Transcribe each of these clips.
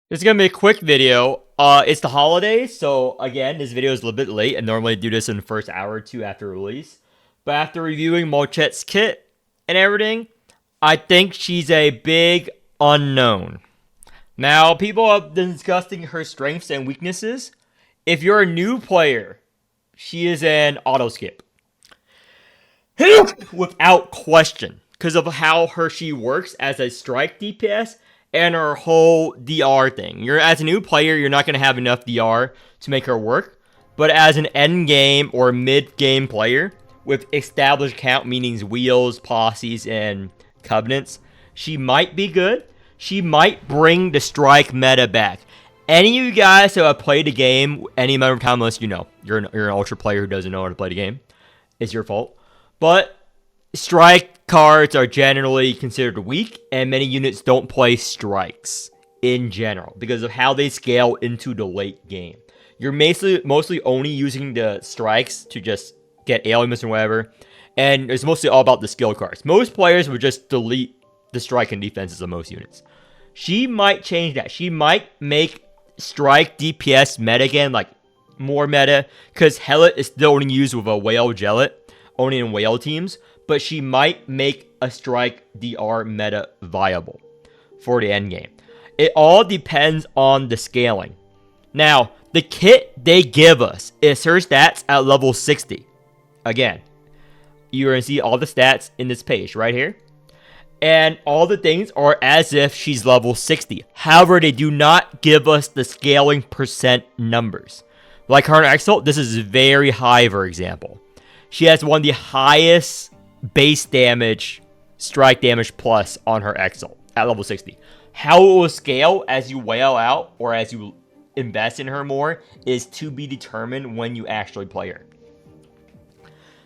This is gonna be a quick video. It's the holidays, so again, this video is a little bit late. I normally do this in the first hour or two after release. But after reviewing Mouchette's kit and everything, I think she's a big unknown. Now, people have been discussing her strengths and weaknesses. If you're a new player, she is an auto skip. Without question. Because of how she works as a strike DPS and her whole DR thing. As a new player, you're not going to have enough DR to make her work. But as an end game or mid game player with established count, meaning wheels, posses, and covenants, she might be good. She might bring the strike meta back. Any of you guys who have played the game any amount of time, unless you know you're an ultra player who doesn't know how to play the game, it's your fault. But strike cards are generally considered weak, and many units don't play strikes in general because of how they scale into the late game. You're mostly only using the strikes to just get ailments or whatever, and it's mostly all about the skill cards. Most players would just delete the strike and defenses of most units. She might change that. She might make strike DPS meta again, like more meta, because Hellet is still only used with a whale gellet, only in whale teams, but she might make a strike DR meta viable for the end game. It all depends on the scaling. Now, the kit they give us is her stats at level 60. Again, you're going to see all the stats in this page right here. And all the things are as if she's level 60. However, they do not give us the scaling percent numbers. Like her Exalt, this is very high, for example. She has one of the highest base damage, strike damage plus on her Exalt at level 60. How it will scale as you whale out or as you invest in her more is to be determined when you actually play her.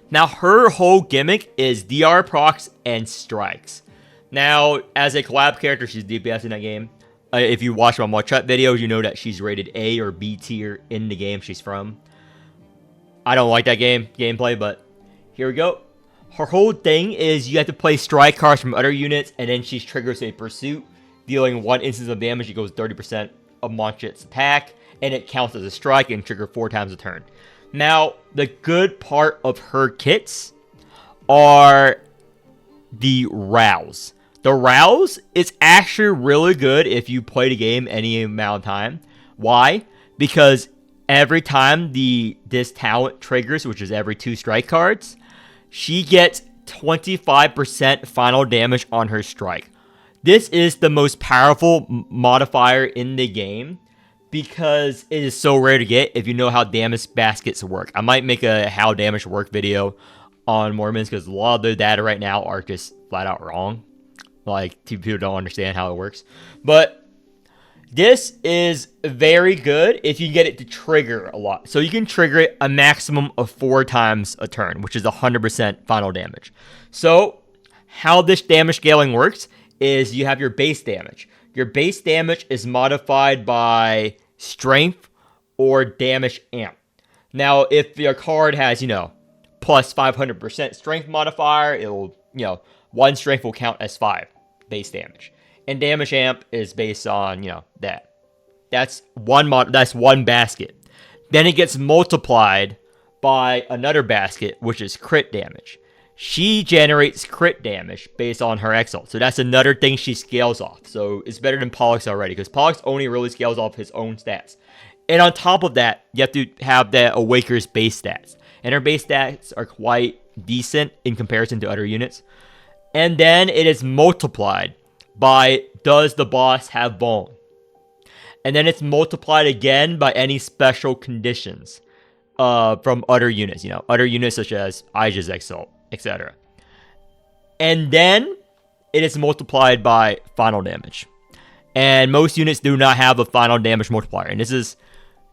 Now, her whole gimmick is DR procs and strikes. Now, as a collab character, she's DPS in that game. If you watch my Mochette videos, you know that she's rated A or B tier in the game she's from. I don't like that gameplay, but here we go. Her whole thing is you have to play strike cards from other units, and then she triggers a pursuit, dealing 1 instance of damage. It goes 30% of Monchette's attack, and it counts as a strike and trigger 4 times a turn. Now, the good part of her kits are the rouse. The rouse is actually really good if you play the game any amount of time. Why? Because every time this talent triggers, which is every 2 strike cards, she gets 25% final damage on her strike. This is the most powerful modifier in the game because it is so rare to get if you know how damage baskets work. I might make a how damage work video on Morimens because a lot of the data right now are just flat out wrong. Like, people don't understand how it works. But this is very good if you get it to trigger a lot. So you can trigger it a maximum of 4 times a turn, which is 100% final damage. So how this damage scaling works is you have your base damage. Your base damage is modified by strength or damage amp. Now, if your card has, plus 500% strength modifier, it'll, 1 strength will count as 5 base damage. And damage amp is based on, that. That's one basket. Then it gets multiplied by another basket, which is crit damage. She generates crit damage based on her Exalt. So that's another thing she scales off. So it's better than Pollux already, because Pollux only really scales off his own stats. And on top of that, you have to have the Awakener's base stats. And her base stats are quite decent in comparison to other units. And then it is multiplied by, does the boss have bone? And then it's multiplied again by any special conditions from other units. Other units such as Ija's Exalt, etc. And then it is multiplied by final damage. And most units do not have a final damage multiplier. And this is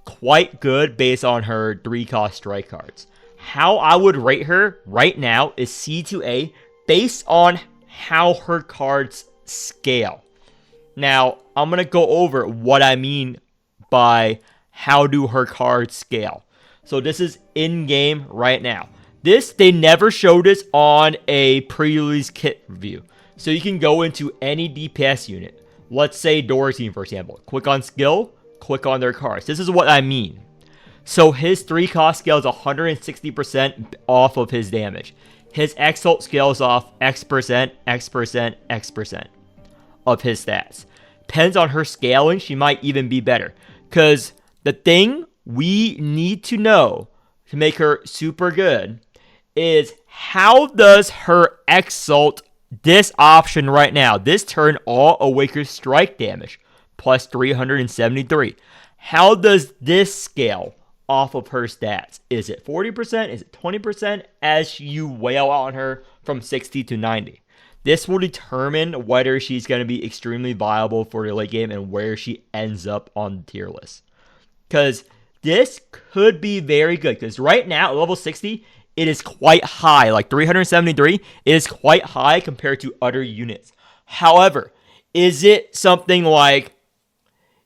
quite good based on her 3-cost strike cards. How I would rate her right now is C to A based on how her cards scale. Now, I'm going to go over what I mean by how do her cards scale. So this is in-game right now. They never showed this on a pre-release kit review. So you can go into any DPS unit, Let's say Dorsey, for example. Click on skill, click on their cards. This is what I mean. So his 3-cost scale is 160% off of his damage. His Exalt scales off X%, X%, X% of his stats. Depends on her scaling, she might even be better. Because the thing we need to know to make her super good is how does her Exalt, this option right now, this turn all Awakener strike damage, plus 373. How does this scale off of her stats? Is it 40%? Is it 20%? As you wail on her from 60 to 90. This will determine whether she's going to be extremely viable for the late game and where she ends up on the tier list. Because this could be very good. Because right now, at level 60, it is quite high. Like 373, it is quite high compared to other units. However, is it something like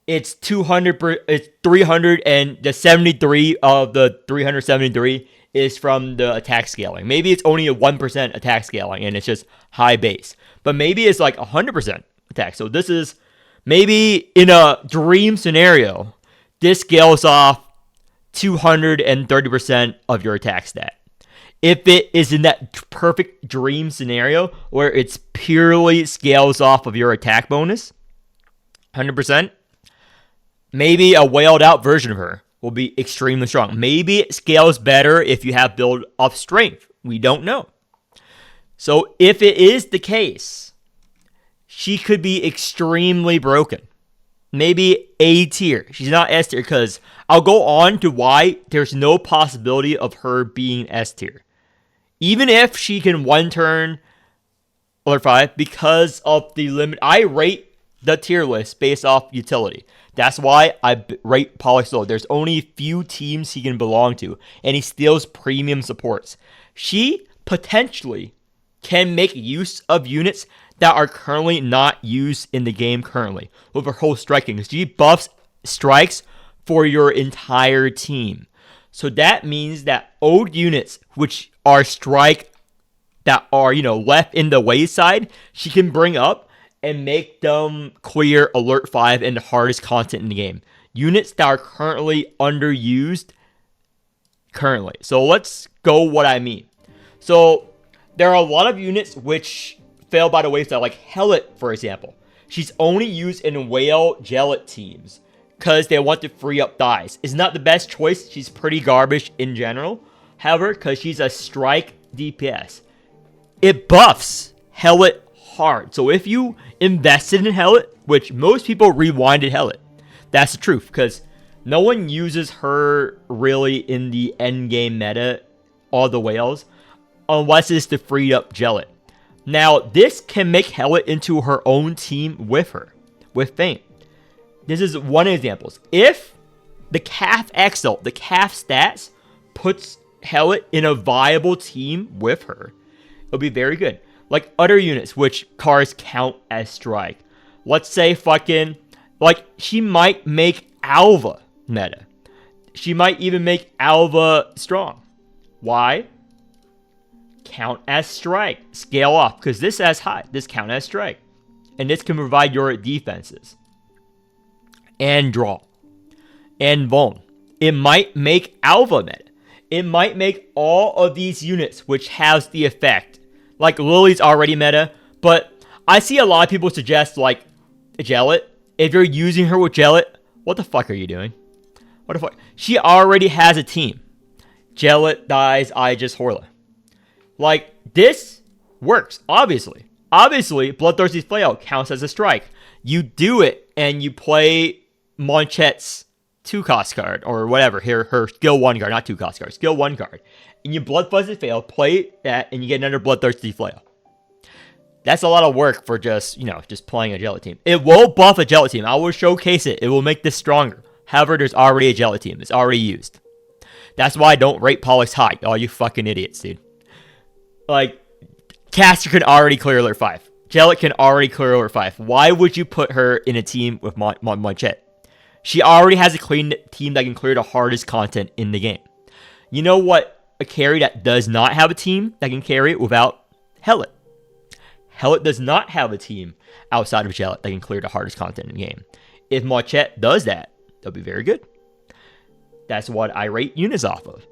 it's 300 and the 73 of the 373 is from the attack scaling? Maybe it's only a 1% attack scaling and it's just high base. But maybe it's like 100% attack. So this is maybe in a dream scenario, this scales off 230% of your attack stat. If it is in that perfect dream scenario where it's purely scales off of your attack bonus, 100%, maybe a wailed out version of her will be extremely strong. Maybe it scales better if you have build up strength. We don't know. So if it is the case, she could be extremely broken. Maybe A tier. She's not S tier because I'll go on to why there's no possibility of her being S tier. Even if she can one turn or 5 because of the limit. I rate the tier list based off utility. That's why I rate Pollock low. There's only a few teams he can belong to, and he steals premium supports. She potentially can make use of units that are currently not used in the game currently with her whole striking. She buffs strikes for your entire team. So that means that old units, which are strike, that are, left in the wayside, she can bring up and make them clear Alert 5 and the hardest content in the game. Units that are currently underused currently. So let's go what I mean. So there are a lot of units which fail by the wayside, like Hellet, for example. She's only used in whale gellet teams because they want to free up dies. It's not the best choice. She's pretty garbage in general. However, because she's a strike DPS, it buffs Hellet hard. So if you invested in Hellet, which most people rewinded Hellet, that's the truth, because no one uses her really in the end game meta, all the whales, unless it's the freed up Gellet. Now, this can make Hellet into her own team with her, with Feint. This is one example. If the Calf Exalt, the Calf stats, puts Hellet in a viable team with her, it'll be very good. Like other units, which cards count as strike. Let's say she might make Alva meta. She might even make Alva strong. Why? Count as strike. Scale off, because this as high. This count as strike. And this can provide your defenses. And draw. And Vuln. It might make Alva meta. It might make all of these units, which has the effect. Like Lily's already meta, but I see a lot of people suggest like Gellet. If you're using her with Gellet, what the fuck are you doing? What the fuck? She already has a team. Gellet dies, Aegis, Horla. Like, this works, obviously. Obviously, Bloodthirsty Flail counts as a strike. You do it, and you play Monchette's 2-cost card, or whatever, her skill 1 card, not 2-cost card, skill 1 card. And you Bloodthirsty Flail, play that, and you get another Bloodthirsty Flail. That's a lot of work for just playing a Gellet team. It will buff a Gellet team. I will showcase it. It will make this stronger. However, there's already a Gellet team. It's already used. That's why I don't rate Pollux high. Oh, you fucking idiots, dude. Like, Caster can already clear Alert 5. Gellet can already clear Alert 5. Why would you put her in a team with Mouchette? She already has a clean team that can clear the hardest content in the game. You know what? A carry that does not have a team that can carry it without Hellet. Hellitt does not have a team outside of Jellet that can clear the hardest content in the game. If Mouchette does that, they'll be very good. That's what I rate units off of.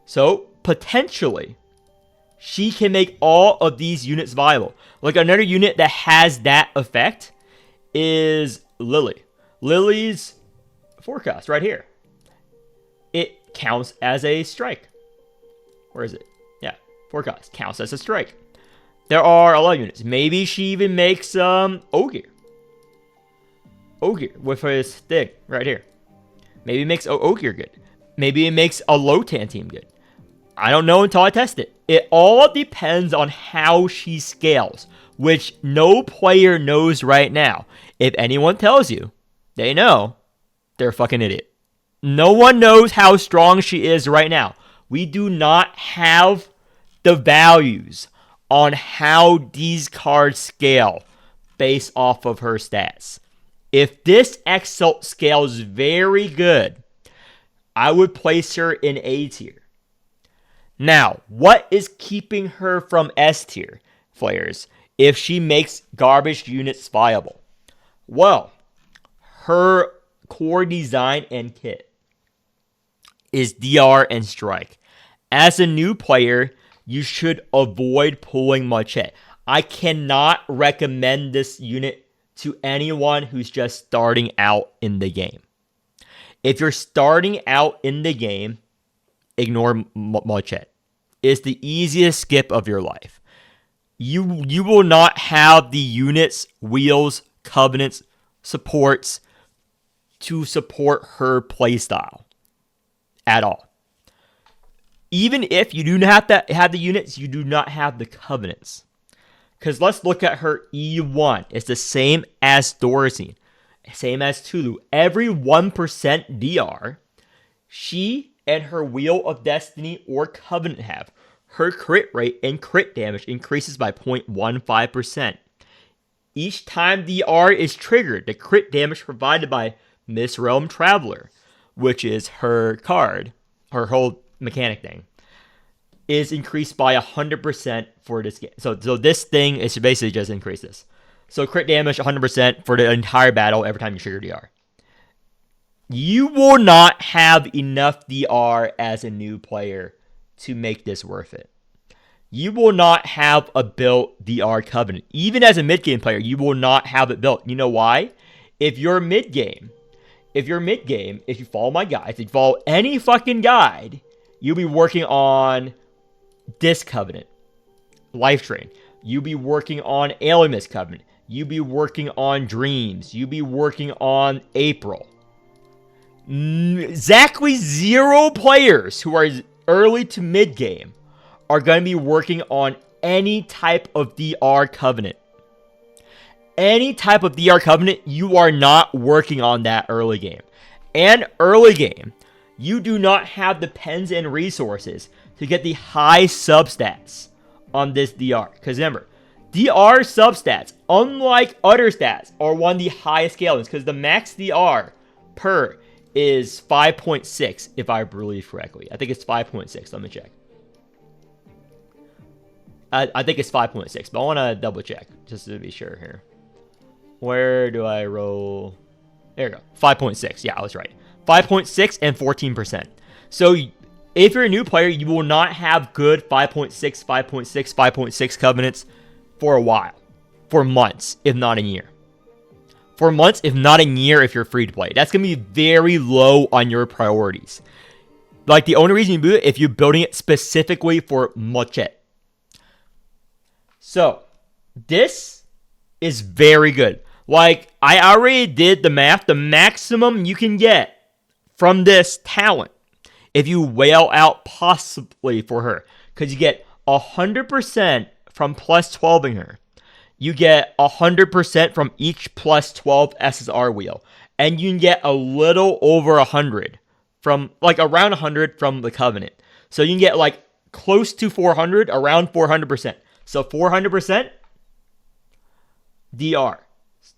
So, potentially, she can make all of these units viable. Like, another unit that has that effect is Lily. Lily's forecast right here. It counts as a strike. Where is it? Yeah, forecast counts as a strike. There are a lot of units. Maybe she even makes Ogier. Ogier with his thing right here. Maybe it makes Ogier good. Maybe it makes a Lotan team good. I don't know until I test it. It all depends on how she scales, which no player knows right now. If anyone tells you, they know, they're a fucking idiot. No one knows how strong she is right now. We do not have the values on how these cards scale based off of her stats. If this Exalt scales very good, I would place her in A tier. Now, what is keeping her from S tier players if she makes garbage units viable? Well, her core design and kit is DR and Strike. As a new player, you should avoid pulling Mochette. I cannot recommend this unit to anyone who's just starting out in the game. If you're starting out in the game, ignore Mochette. It's the easiest skip of your life. You will not have the units, wheels, covenants, supports to support her playstyle at all. Even if you do not have the units, you do not have the covenants. Because let's look at her E1. It's the same as Thorazine. Same as Tulu. Every 1% DR, she and her Wheel of Destiny or Covenant have. Her crit rate and crit damage increases by 0.15%. Each time DR is triggered, the crit damage provided by Miss Realm Traveler, which is her card, her whole mechanic thing, is increased by 100% for this game. So this thing is basically just increase this. So crit damage 100% for the entire battle every time you trigger DR. You will not have enough DR as a new player to make this worth it. You will not have a built DR Covenant. Even as a mid-game player, you will not have it built. You know why? If you're mid-game, if you follow my guide, if you follow any fucking guide, you'll be working on this Covenant, Life Train. You'll be working on Alimus Covenant. You'll be working on Dreams. You'll be working on April. Exactly 0 players who are early to mid-game are going to be working on any type of DR Covenant. Any type of DR Covenant, you are not working on that early game. And early game, you do not have the pens and resources to get the high substats on this DR. Because remember, DR substats, unlike other stats, are one of the highest scalings. Because the max DR per is 5.6, if I believe correctly. I think it's 5.6. Let me check. I think it's 5.6, but I want to double check just to be sure here. Where do I roll? There you go. 5.6. Yeah, I was right. 5.6 and 14%. So if you're a new player, you will not have good 5.6, 5.6, 5.6 covenants for a while. For months, if not a year. For months, if not a year, if you're free to play. That's going to be very low on your priorities. Like, the only reason you do it, if you're building it specifically for Mochette. So, this is very good. Like, I already did the math. The maximum you can get from this talent, if you whale out possibly for her, because you get 100% from plus 12ing her. You get 100% from each plus 12 SSR wheel. And you can get a little over 100 from, like, around 100 from the Covenant. So you can get, like, close to 400, around 400%. So 400% DR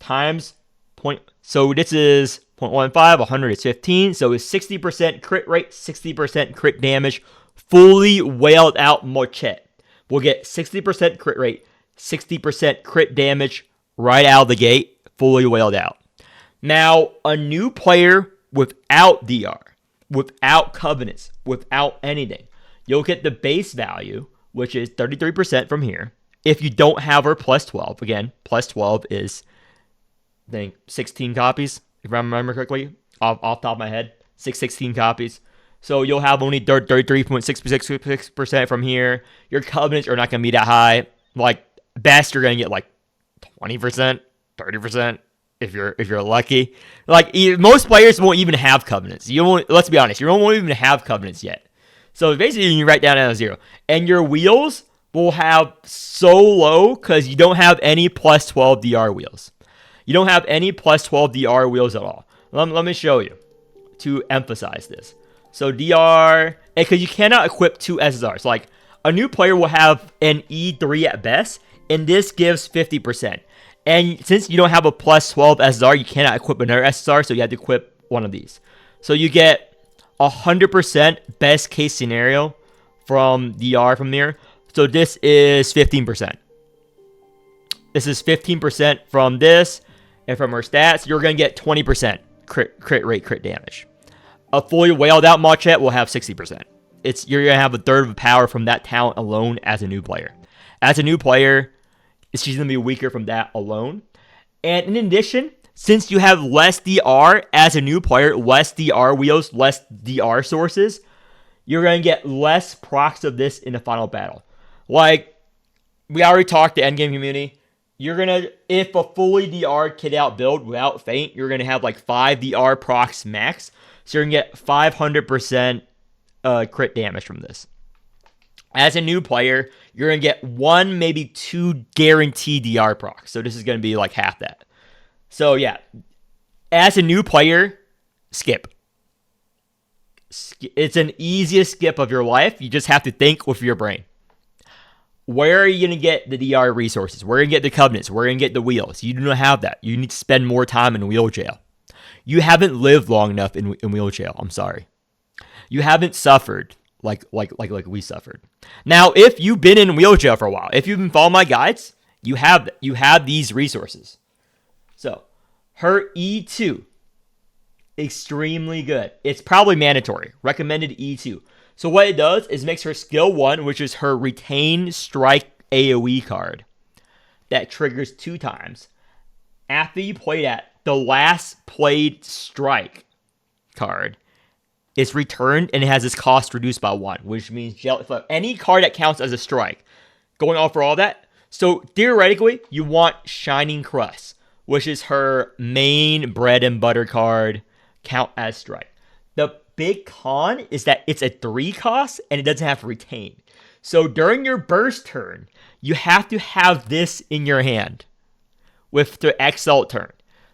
times point. So this is 0.15, 100 is 15. So it's 60% crit rate, 60% crit damage. Fully whaled out Mochette will get 60% crit rate, 60% crit damage right out of the gate, fully whaled out. Now, a new player without DR, without covenants, without anything, you'll get the base value, which is 33% from here. If you don't have her plus 12, again, plus 12 is, I think, 16 copies, if I remember correctly, off the top of my head, 16 copies. So you'll have only 33.66% from here. Your covenants are not going to be that high. Like, best, you're going to get like 20%, 30%. If you're lucky, like most players won't even have covenants. You won't. Let's be honest, you won't even have covenants yet. So basically, you write down at 0, and your wheels will have so low because you don't have any plus 12 DR wheels. You don't have any plus 12 DR wheels at all. Let me show you to emphasize this. So DR, because you cannot equip 2 SSRs. Like a new player will have an E3 at best, and this gives 50%. And since you don't have a plus 12 SSR, you cannot equip another SSR, so you have to equip one of these. So you get 100% best case scenario from DR from there. So this is 15%. This is 15% from this, and from her stats, you're going to get 20% crit rate, crit damage. A fully whaled out Mochette will have 60%. You're going to have a third of the power from that talent alone as a new player. As a new player, she's going to be weaker from that alone. And in addition, since you have less DR as a new player, less DR wheels, less DR sources, you're going to get less procs of this in the final battle. Like, we already talked to endgame community. You're going to, if a fully DR kit out build without Feint, you're going to have like 5 DR procs max. So you're going to get 500% crit damage from this. As a new player, you're going to get 1, maybe 2 guaranteed DR procs. So this is going to be like half that. So yeah, as a new player, skip. It's an easiest skip of your life. You just have to think with your brain. Where are you going to get the DR resources? Where are you going to get the covenants? Where are you going to get the wheels? You do not have that. You need to spend more time in wheel jail. You haven't lived long enough in wheel jail. I'm sorry. You haven't suffered like we suffered. Now, if you've been in wheel jail for a while, if you've been following my guides, you have these resources. So, her E2, extremely good. It's probably mandatory. Recommended E2. So what it does is makes her skill 1, which is her retain strike AoE card, that triggers 2 times. After you play that, the last played strike card is returned and it has its cost reduced by 1, which means any card that counts as a strike. Going off for all that, so theoretically, you want Shining Crust, which is her main bread and butter card, count as strike. The big con is that it's a 3 cost and it doesn't have to retain. So during your burst turn, you have to have this in your hand with the Exalt turn.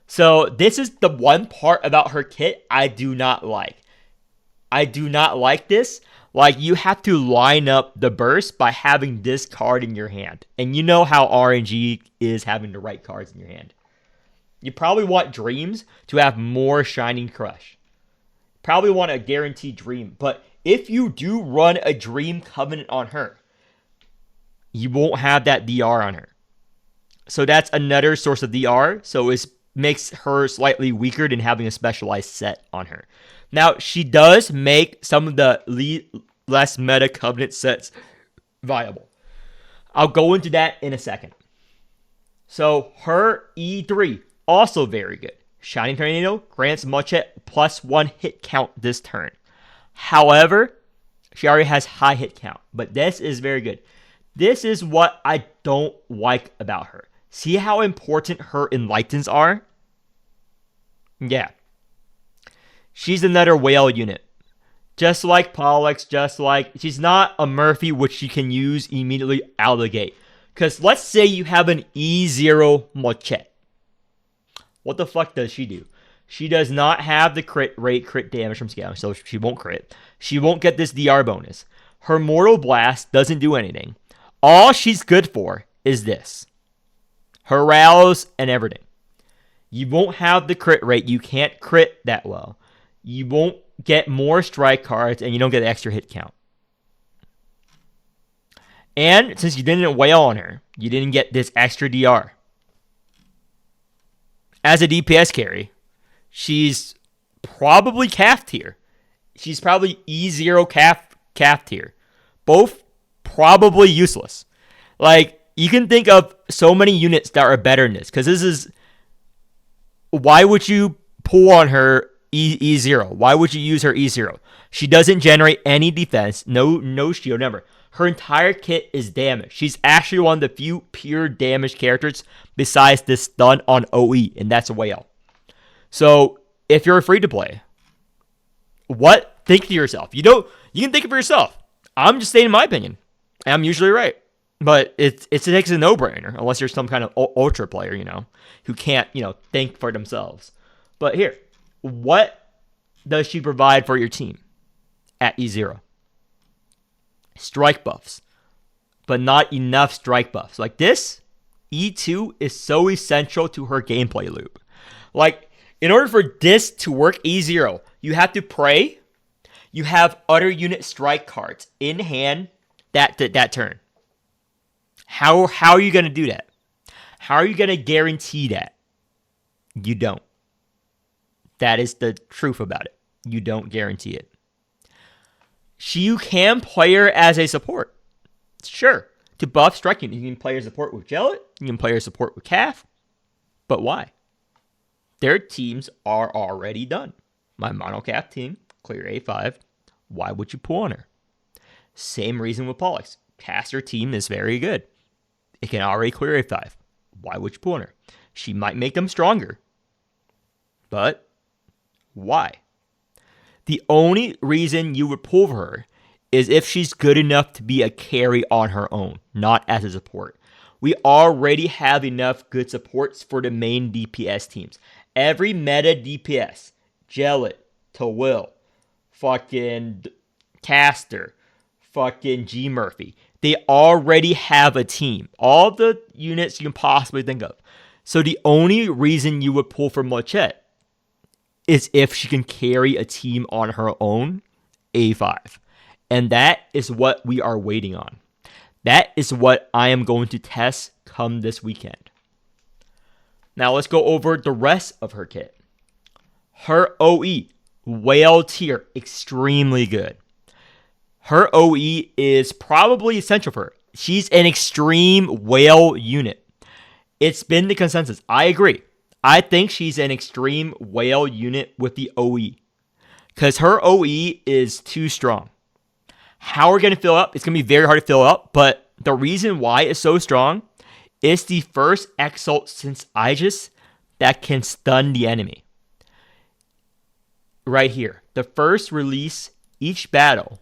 So this is the one part about her kit I do not like. I do not like this. Like, you have to line up the burst by having this card in your hand. And you know how RNG is having the right cards in your hand. You probably want Dreams to have more Shining Crush. Probably want a guaranteed Dream. But if you do run a Dream Covenant on her, you won't have that DR on her. So that's another source of DR. So it makes her slightly weaker than having a specialized set on her. Now, she does make some of the less meta Covenant sets viable. I'll go into that in a second. So her E3, also very good. Shining Tornado grants Mochette +1 hit count this turn. However, she already has high hit count, but this is very good. This is what I don't like about her. See how important her enlightens are? Yeah. She's another whale unit. Just like Pollux, she's not a Murphy, which she can use immediately out of the gate. Because let's say you have an E0 Mochette. What the fuck does she do? She does not have the crit rate, crit damage from scaling, so she won't crit. She won't get this DR bonus. Her Mortal Blast doesn't do anything. All she's good for is this. Her Rouse and everything. You won't have the crit rate. You can't crit that well. You won't get more strike cards, and you don't get the extra hit count. And since you didn't wail on her, you didn't get this extra DR. As a DPS carry, she's probably calf tier. She's probably E0 calf tier. Both probably useless. Like, you can think of so many units that are better than this. Because this is... Why would you pull on her E0? Why would you use her E0? She doesn't generate any defense. No shield. Remember, her entire kit is damage. She's actually one of the few pure damage characters besides this stun on OE. And that's a whale. So, if you're free to play, think to yourself. You can think it for yourself. I'm just stating my opinion. I'm usually right. But it takes a no-brainer, unless you're some kind of ultra player, who can't, think for themselves. But here, what does she provide for your team at E0? Strike buffs, but not enough strike buffs. Like this, E2 is so essential to her gameplay loop. Like, in order for this to work E0, you have to pray. You have other unit strike cards in hand that turn. How are you going to do that? How are you going to guarantee that? You don't. That is the truth about it. You don't guarantee it. You can play her as a support. Sure. To buff striking, you can play her support with Jellet. You can play her support with Calf. But why? Their teams are already done. My mono Calf team, clear A5. Why would you pull on her? Same reason with Pollux. Caster team is very good. It can already clear A5. Why would you pull on her? She might make them stronger. But why? The only reason you would pull for her is if she's good enough to be a carry on her own, not as a support. We already have enough good supports for the main DPS teams. Every meta DPS, Jellet, Tawil, fucking Caster, fucking G Murphy, they already have a team. All the units you can possibly think of. So the only reason you would pull for Mochette is if she can carry a team on her own, A5. And that is what we are waiting on. That is what I am going to test come this weekend. Now let's go over the rest of her kit. Her OE, whale tier, extremely good. Her OE is probably essential for her. She's an extreme whale unit. It's been the consensus. I agree. I think she's an extreme whale unit with the OE. Because her OE is too strong. How we're going to fill up, it's going to be very hard to fill up. But the reason why it's so strong is the first Exalt since Aegis that can stun the enemy. Right here. The first release, each battle,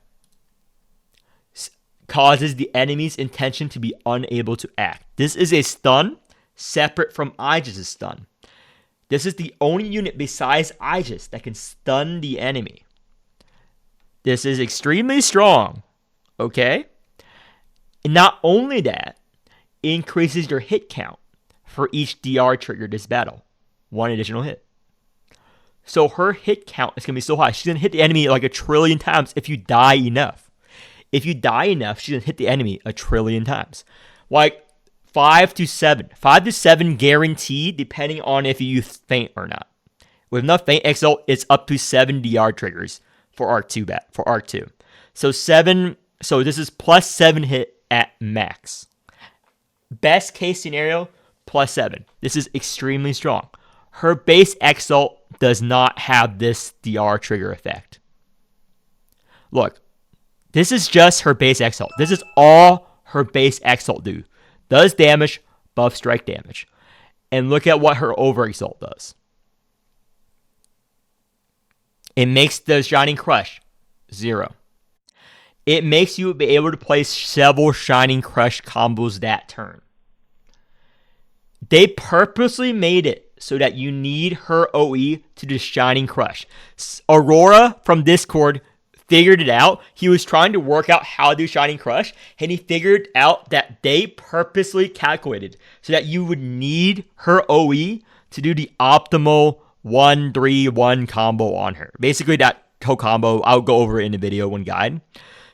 causes the enemy's intention to be unable to act. This is a stun separate from Aegis' stun. This is the only unit besides Aegis that can stun the enemy. This is extremely strong. Okay? And not only that, it increases your hit count for each DR trigger this battle. One additional hit. So her hit count is going to be so high. She's going to hit the enemy like 1 trillion times if you die enough. If you die enough, she's going to hit the enemy 1 trillion times. Like 5 to 7. 5 to 7 guaranteed depending on if you use feint or not. With enough feint exalt, it's up to 7 DR triggers for Arc 2 for Arc 2. So this is plus 7 hit at max. Best case scenario, plus 7. This is extremely strong. Her base exalt does not have this DR trigger effect. Look, this is just her base exalt. This is all her base exalt do. Does damage, buff strike damage. And look at what her over exalt does. It makes the Shining Crush 0. It makes you be able to play several Shining Crush combos that turn. They purposely made it so that you need her OE to do Shining Crush. Aurora from Discord figured it out. He was trying to work out how to do Shining Crush, and he figured out that they purposely calculated so that you would need her OE to do the optimal 1-3-1 combo on her. Basically, that whole combo, I'll go over it in the video one guide.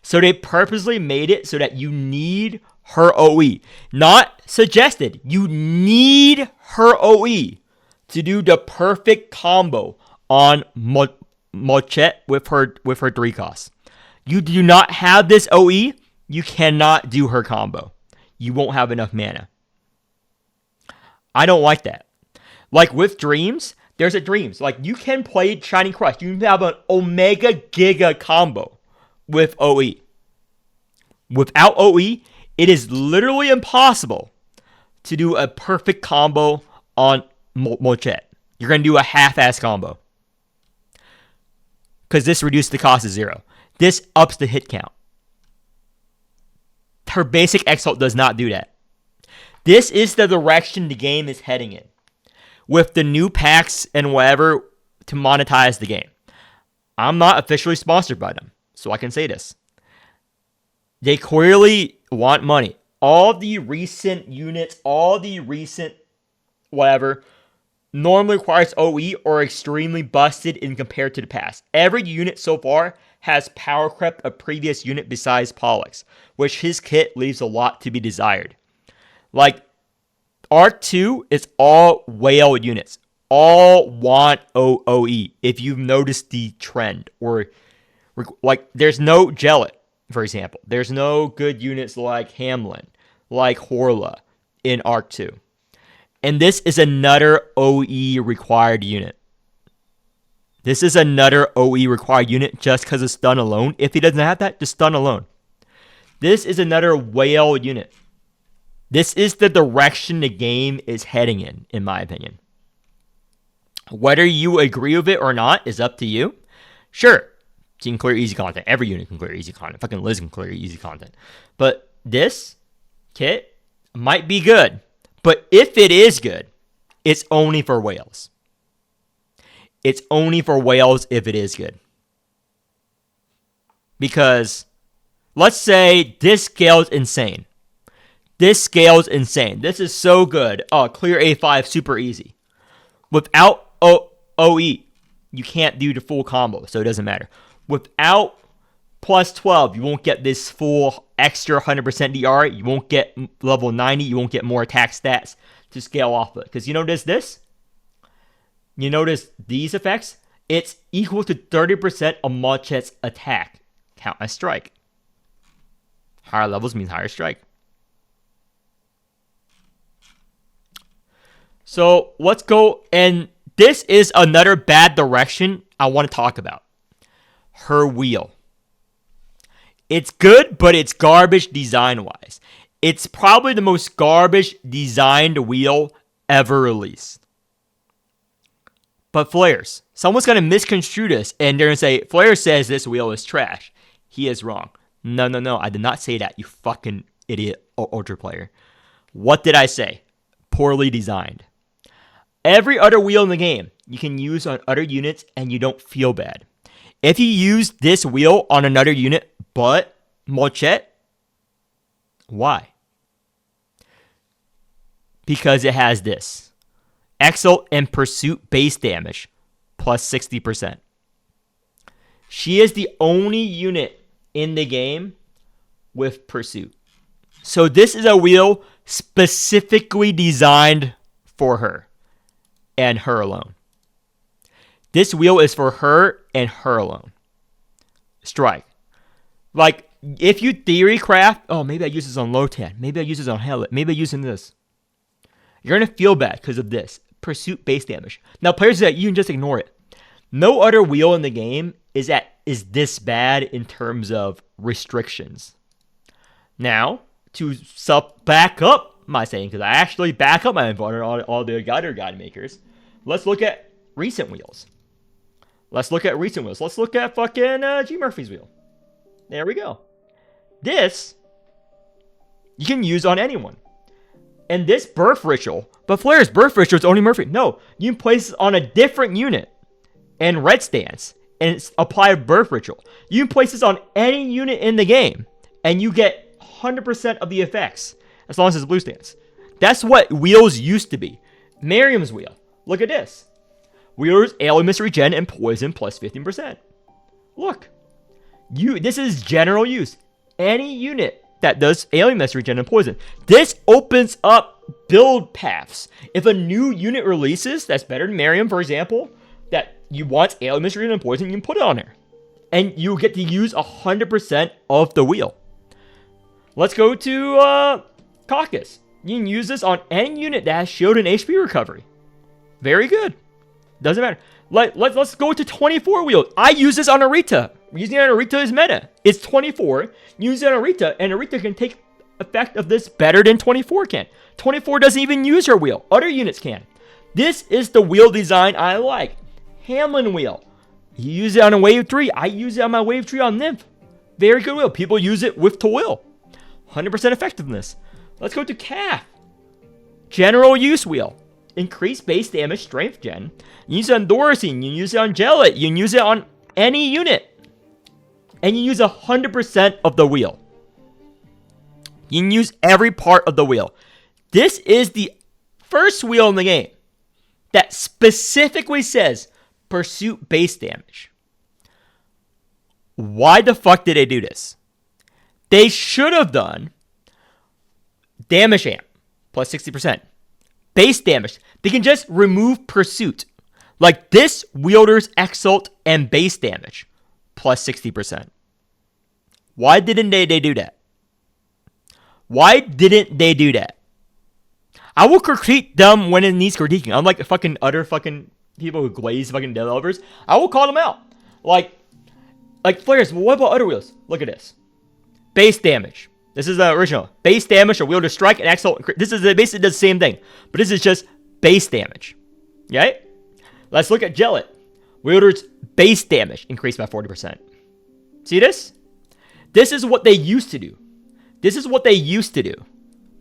So they purposely made it so that you need her OE. Not suggested. You need her OE to do the perfect combo on Mochette with her 3 costs. You do not have this OE, you cannot do her combo. You won't have enough mana. I don't like that. Like with Dreams, there's a Dreams. Like you can play Shining Crush. You can have an Omega Giga combo with OE. Without OE, it is literally impossible to do a perfect combo on Mochette. You're going to do a half-ass combo. Because this reduces the cost to 0. This ups the hit count. Her basic Exalt does not do that. This is the direction the game is heading in. With the new packs and whatever to monetize the game. I'm not officially sponsored by them, so I can say this. They clearly want money. All the recent units, all the recent whatever, normally requires OE or extremely busted in compared to the past. Every unit so far has power crept a previous unit besides Pollux, which his kit leaves a lot to be desired. Like, Arc 2 is all whale units. All want OE, if you've noticed the trend. Or, like, there's no Gellet, for example. There's no good units like Hamlin, like Horla in Arc 2. And this is another OE required unit. This is another OE required unit just because of stun alone. If he doesn't have that, just stun alone. This is another whale unit. This is the direction the game is heading in my opinion. Whether you agree with it or not is up to you. Sure, you can clear easy content. Every unit can clear easy content. Fucking Liz can clear easy content. But this kit might be good. But if it is good, it's only for whales. It's only for whales if it is good. Because let's say this scale's insane. This scale's insane. This is so good. Oh, clear A5 super easy. Without OE, you can't do the full combo, so it doesn't matter. Without plus 12, you won't get this full extra 100% DR. You won't get level 90. You won't get more attack stats to scale off of it. Because you notice this? You notice these effects? It's equal to 30% of Mouchette's attack. Count as strike. Higher levels means higher strike. So let's go, and this is another bad direction I want to talk about. Her wheel. It's good, but it's garbage design-wise. It's probably the most garbage designed wheel ever released. But Flares, someone's going to misconstrue this, and they're going to say, Flares says this wheel is trash. He is wrong. No, I did not say that, you fucking idiot Ultra player. What did I say? Poorly designed. Every other wheel in the game you can use on other units and you don't feel bad. If you use this wheel on another unit but Mochette, why? Because it has this. Exalt and Pursuit base damage plus 60%. She is the only unit in the game with Pursuit. So this is a wheel specifically designed for her. And her alone. This wheel is for her and her alone. Strike. Like, if you theory craft, oh, maybe I use this on Lotan. Maybe I use this on Hellet. Maybe I use in this. You're going to feel bad because of this. Pursuit base damage. Now, players that you can just ignore it. No other wheel in the game is this bad in terms of restrictions. Now, to back up my saying, because I actually back up my info on all the guide makers. Let's look at recent wheels. Let's look at fucking G Murphy's wheel. There we go. This, you can use on anyone. And this birth ritual, but Flair's birth ritual is only Murphy. No, you can place it on a different unit and red stance and apply a birth ritual. You can place this on any unit in the game and you get 100% of the effects as long as it's blue stance. That's what wheels used to be. Miriam's wheel. Look at this. Wheelers, Alimus Regen, and Poison plus 15%. Look. This is general use. Any unit that does Alien Regen and Poison. This opens up build paths. If a new unit releases that's better than Miriam, for example, that you want Alien Regen and Poison, you can put it on there. And you get to use 100% of the wheel. Let's go to Caucus. You can use this on any unit that has shield and HP recovery. Very good. Doesn't matter. Let's go to 24 wheel. I use this on Arita. Using it on Arita is meta. It's 24. Use it on Arita, and Arita can take effect of this better than 24 can. 24 doesn't even use her wheel. Other units can. This is the wheel design I like. Hamlin wheel. You use it on a wave 3. I use it on my wave 3 on Nymph. Very good wheel. People use it with Toil. 100% effectiveness. Let's go to Calf. General use wheel. Increase base damage, strength gen. You use it on Dorothy. You use it on Jellet. You can use it on any unit. And you use 100% of the wheel. You can use every part of the wheel. This is the first wheel in the game that specifically says pursuit base damage. Why the fuck did they do this? They should have done damage amp plus 60%. Base damage. They can just remove pursuit. Like this wielder's exalt and base damage plus 60%. Why didn't they do that? Why didn't they do that? I will critique them when it needs critiquing. I'm like the fucking other fucking people who glaze fucking developers. I will call them out. Like flares. Well, what about other wheels? Look at this. Base damage. This is the original. Base damage or wielder strike and exalt. This is basically the same thing. But this is just base damage. Right? Let's look at Jellet. Wielder's base damage increased by 40%. See this? This is what they used to do. This is what they used to do.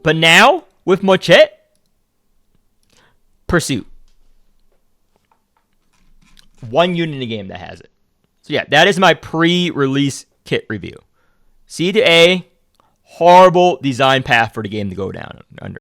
But now, with Mochette, pursuit. One unit in the game that has it. So yeah, that is my pre-release kit review. C to A, horrible design path for the game to go down under.